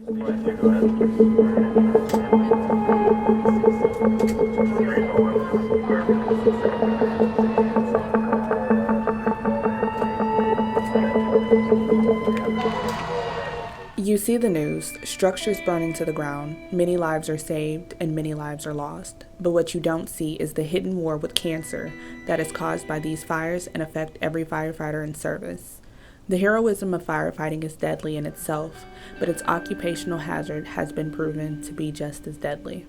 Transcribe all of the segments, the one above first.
You see the news, structures burning to the ground, many lives are saved and many lives are lost. But what you don't see is the hidden war with cancer that is caused by these fires and affect every firefighter in service. The heroism of firefighting is deadly in itself, but its occupational hazard has been proven to be just as deadly.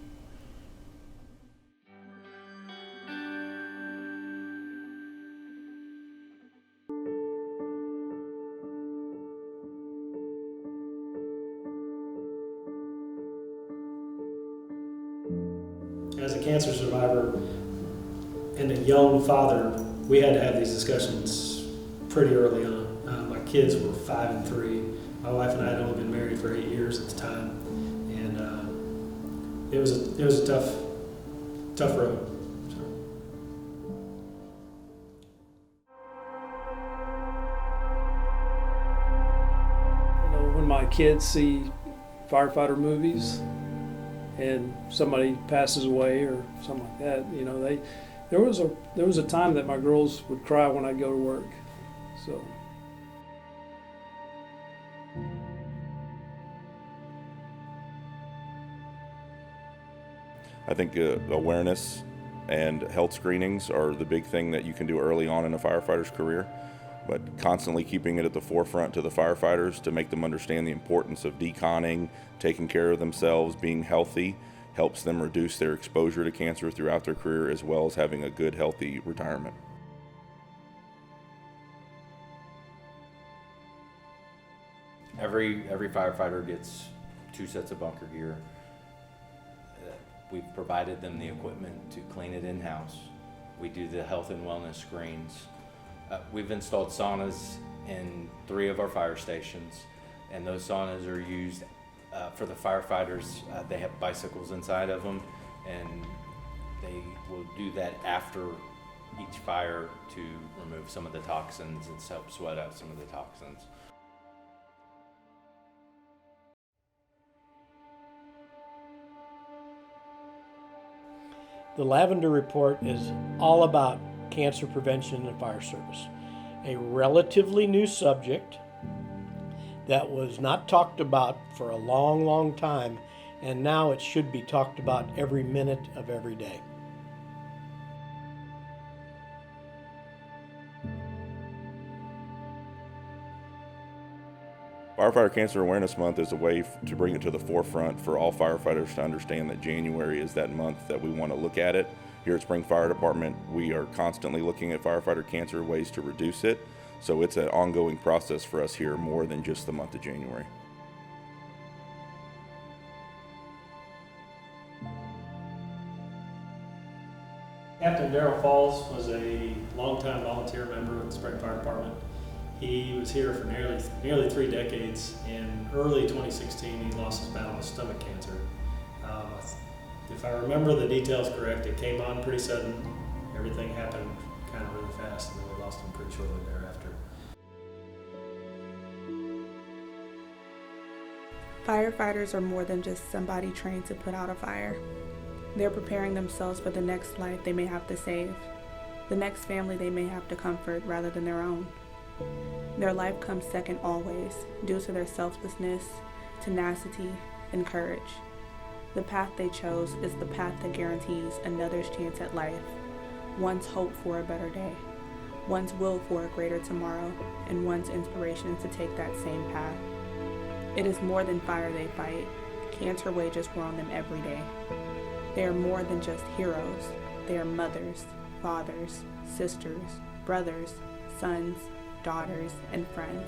As a cancer survivor and a young father, we had to have these discussions pretty early on. My kids were 5 and 3. My wife and I had only been married for 8 years at the time, and it was a tough road. When my kids see firefighter movies and somebody passes away or something like that, there was a time that my girls would cry when I'd go to work. So I think awareness and health screenings are the big thing that you can do early on in a firefighter's career, but constantly keeping it at the forefront to the firefighters to make them understand the importance of deconning, taking care of themselves, being healthy, helps them reduce their exposure to cancer throughout their career, as well as having a good, healthy retirement. Every firefighter gets 2 sets of bunker gear. We've provided them the equipment to clean it in-house. We do the health and wellness screens. We've installed saunas in 3 of our fire stations, and those saunas are used for the firefighters. They have bicycles inside of them, and they will do that after each fire to remove some of the toxins and help sweat out some of the toxins. The Lavender Report is all about cancer prevention and fire service, a relatively new subject that was not talked about for a long, long time, and now it should be talked about every minute of every day. Firefighter Cancer Awareness Month is a way to bring it to the forefront for all firefighters to understand that January is that month that we want to look at it. Here at Spring Fire Department, we are constantly looking at firefighter cancer, ways to reduce it. So it's an ongoing process for us here, more than just the month of January. Captain Darrell Falls was a longtime volunteer member of the Spring Fire Department. He was here for nearly 3 decades. In early 2016, he lost his battle with stomach cancer. If I remember the details correct, it came on pretty sudden. Everything happened kind of really fast, and then we lost him pretty shortly thereafter. Firefighters are more than just somebody trained to put out a fire. They're preparing themselves for the next life they may have to save, the next family they may have to comfort rather than their own. Their life comes second always, due to their selflessness, tenacity, and courage. The path they chose is the path that guarantees another's chance at life, one's hope for a better day, one's will for a greater tomorrow, and one's inspiration to take that same path. It is more than fire they fight. Cancer wages war on them every day. They are more than just heroes. They are mothers, fathers, sisters, brothers, sons, daughters, and friends.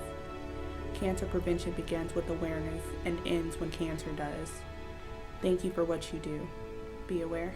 Cancer prevention begins with awareness and ends when cancer does. Thank you for what you do. Be aware.